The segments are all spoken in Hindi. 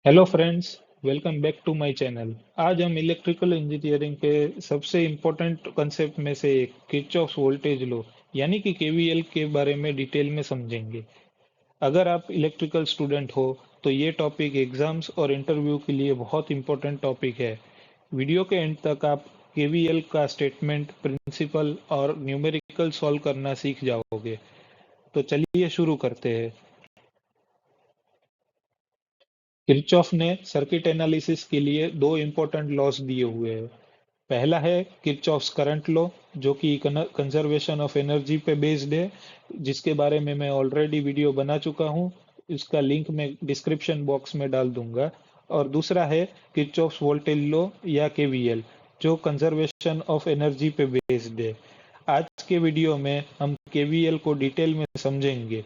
Hello friends, welcome back to my channel. आज हम इलेक्ट्रिकल इंजीनियरिंग के सबसे इम्पोर्टेंट कंसेप्ट में से एक किरचॉफ्स वोल्टेज लॉ यानी कि केवीएल के बारे में डिटेल में समझेंगे। अगर आप इलेक्ट्रिकल स्टूडेंट हो तो ये टॉपिक एग्जाम्स और इंटरव्यू के लिए बहुत इम्पोर्टेंट टॉपिक है। वीडियो के एंड तक आप केवीएल का स्टेटमेंट, प्रिंसिपल और न्यूमेरिकल सॉल्व करना सीख जाओगे। तो चलिए शुरू करते हैं। किरचॉफ ने सर्किट एनालिसिस के लिए दो इम्पोर्टेंट लॉस दिए हुए हैं। पहला है किरचॉफ्स करंट लॉ, जो कि कंजर्वेशन ऑफ एनर्जी पे बेस्ड है, जिसके बारे में मैं ऑलरेडी वीडियो बना चुका हूँ। इसका लिंक मैं डिस्क्रिप्शन बॉक्स में डाल दूंगा। और दूसरा है किरचॉफ्स वोल्टेज लॉ या केवीएल, जो कंजर्वेशन ऑफ एनर्जी पे बेस्ड है। आज के वीडियो में हम केवीएल को डिटेल में समझेंगे।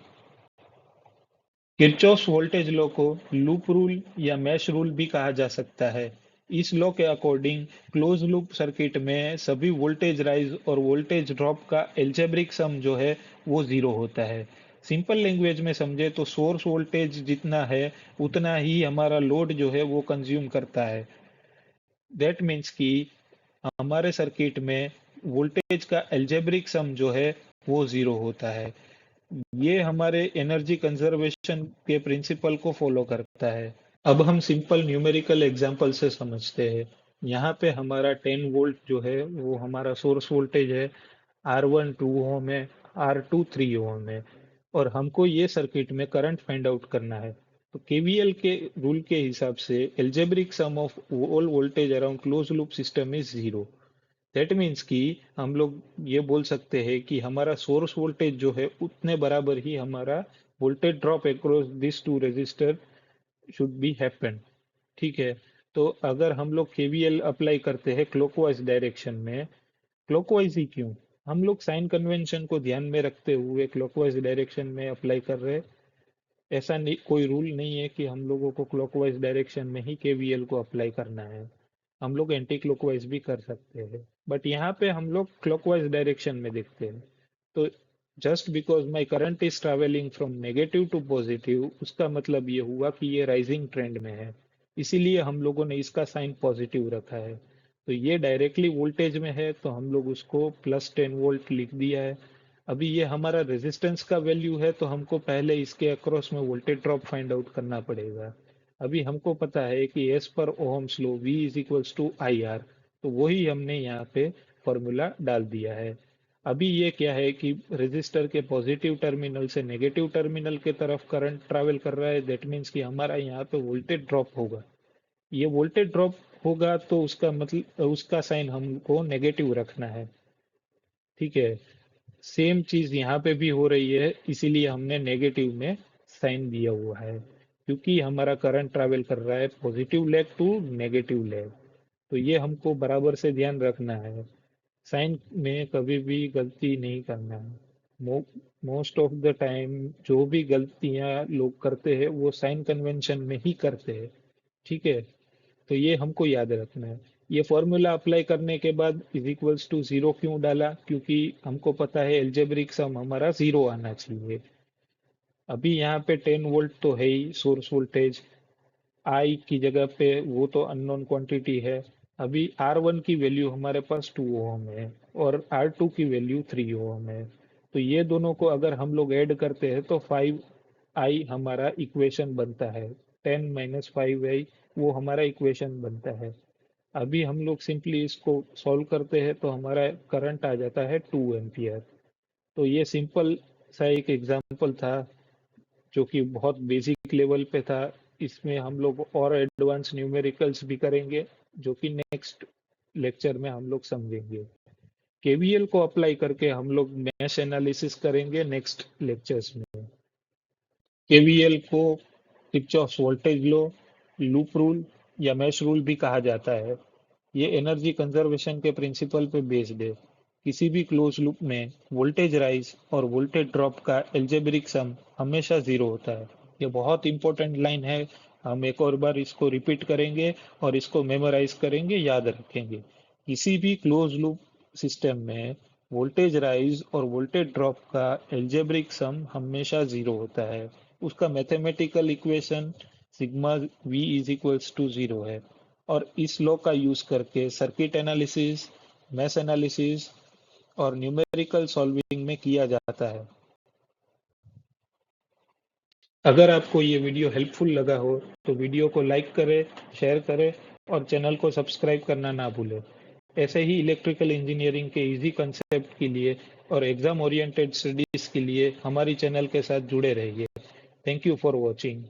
किरचॉफ्स वोल्टेज लॉ को लूप रूल या मैश रूल भी कहा जा सकता है। इस लॉ के अकॉर्डिंग क्लोज लूप सर्किट में सभी वोल्टेज राइज और वोल्टेज ड्रॉप का एल्जेब्रिक सम जो है वो जीरो होता है। सिंपल लैंग्वेज में समझे तो सोर्स वोल्टेज जितना है उतना ही हमारा लोड जो है वो कंज्यूम करता है। दैट मीन्स कि हमारे सर्किट में वोल्टेज का एल्जेब्रिक सम जो है वो जीरो होता है। ये हमारे एनर्जी कंजर्वेशन के प्रिंसिपल को फॉलो करता है। अब हम सिंपल न्यूमेरिकल एग्जांपल से समझते हैं। यहाँ पे हमारा 10 वोल्ट जो है वो हमारा सोर्स वोल्टेज है। R1 2 ओम है, R2 3 ओम है, और हमको ये सर्किट में करंट फाइंड आउट करना है। तो केवीएल के रूल के हिसाब से algebraic sum of all voltage around close loop system is zero. That means कि हम लोग ये बोल सकते हैं कि हमारा सोर्स वोल्टेज जो है उतने बराबर ही हमारा voltage drop across this two resistor should be happen. ठीक है। तो अगर हम लोग केवीएल अप्लाई करते हैं क्लॉकवाइज डायरेक्शन में, क्लॉकवाइज ही क्यों, हम लोग साइन कन्वेंशन को ध्यान में रखते हुए क्लॉकवाइज डायरेक्शन में अप्लाई कर रहे हैं। ऐसा नहीं, कोई रूल नहीं है कि हम लोगों को क्लॉकवाइज डायरेक्शन में ही केवीएल को अप्लाई करना है। हम लोग एंटी क्लॉकवाइज भी कर सकते हैं, बट यहाँ पे हम लोग क्लॉकवाइज डायरेक्शन में देखते हैं। तो just because my current is travelling from negative to positive, उसका मतलब ये हुआ कि ये राइजिंग ट्रेंड में है। इसीलिए हम लोगों ने इसका साइन पॉजिटिव रखा है। तो ये डायरेक्टली वोल्टेज में है तो हम लोग उसको +10 वोल्ट लिख दिया है। अभी ये हमारा रेजिस्टेंस का वैल्यू है तो हमको पहले इसके अक्रॉस में वोल्टेज ड्रॉप फाइंड आउट करना पड़ेगा। अभी हमको पता है कि एस पर Ohm's law V is equals to I R, तो वही हमने यहाँ पे फॉर्मूला डाल दिया है। अभी ये क्या है कि रेजिस्टर के पॉजिटिव टर्मिनल से नेगेटिव टर्मिनल के तरफ करंट ट्रैवल कर रहा है। दैट मीन्स कि हमारा यहाँ पे वोल्टेज ड्रॉप होगा। ये वोल्टेज ड्रॉप होगा तो उसका मतलब उसका साइन हमको नेगेटिव रखना है। ठीक है। सेम चीज यहाँ पे भी हो रही है, इसीलिए हमने नेगेटिव में साइन दिया हुआ है, क्योंकि हमारा करंट ट्रैवल कर रहा है positive leg to negative leg. तो ये हमको बराबर से ध्यान रखना है। साइन में कभी भी गलती नहीं करना है। मोस्ट ऑफ द टाइम जो भी गलतियां लोग करते हैं वो साइन कन्वेंशन में ही करते हैं। ठीक है। तो ये हमको याद रखना है। ये फॉर्मूला अप्लाई करने के बाद इज इक्वल्स टू जीरो क्यों डाला, क्योंकि हमको पता है एल्जेब्रिक सम हमारा जीरो आना चाहिए। अभी यहाँ पे 10 वोल्ट तो है ही सोर्स वोल्टेज। आई की जगह पे वो तो अननोन क्वांटिटी है। अभी R1 की वैल्यू हमारे पास 2 ओम है और R2 की वैल्यू 3 ओम है। तो ये दोनों को अगर हम लोग ऐड करते हैं तो 5I हमारा इक्वेशन बनता है। 10 - 5I वो हमारा इक्वेशन बनता है। अभी हम लोग सिंपली इसको सॉल्व करते हैं तो हमारा करंट आ जाता है 2 एम्पियर। तो ये सिंपल सा एक एग्जांपल था जो कि बहुत बेसिक लेवल पे था। इसमें हम लोग और एडवांस न्यूमेरिकल्स भी करेंगे, जो कि नेक्स्ट लेक्चर में हम लोग समझेंगे। केवीएल को अप्लाई करके हम लोग मैश एनालिसिस करेंगे नेक्स्ट लेक्चर्स में। केवीएल को Kirchhoff's voltage law, loop rule या मैश रूल भी कहा जाता है। ये एनर्जी कंजर्वेशन के प्रिंसिपल पे बेस्ड है। किसी भी क्लोज लूप में वोल्टेज राइज और वोल्टेज ड्रॉप का एल्जेब्रिक सम हमेशा जीरो होता है। ये बहुत इंपॉर्टेंट लाइन है। हम एक और बार इसको रिपीट करेंगे और इसको मेमोराइज करेंगे, याद रखेंगे। किसी भी क्लोज लूप सिस्टम में वोल्टेज राइज और वोल्टेज ड्रॉप का एल्जेब्रिक सम हमेशा जीरो होता है। उसका mathematical equation sigma V is equals to 0 है। और इस लॉ का यूज करके सर्किट एनालिसिस, मैश एनालिसिस और न्यूमेरिकल सॉल्विंग में किया जाता है। अगर आपको ये वीडियो हेल्पफुल लगा हो तो वीडियो को लाइक करें, शेयर करें और चैनल को सब्सक्राइब करना ना भूलें। ऐसे ही इलेक्ट्रिकल इंजीनियरिंग के इजी कंसेप्ट के लिए और एग्जाम ओरिएंटेड स्टडीज के लिए हमारी चैनल के साथ जुड़े रहिए। Thank you for watching.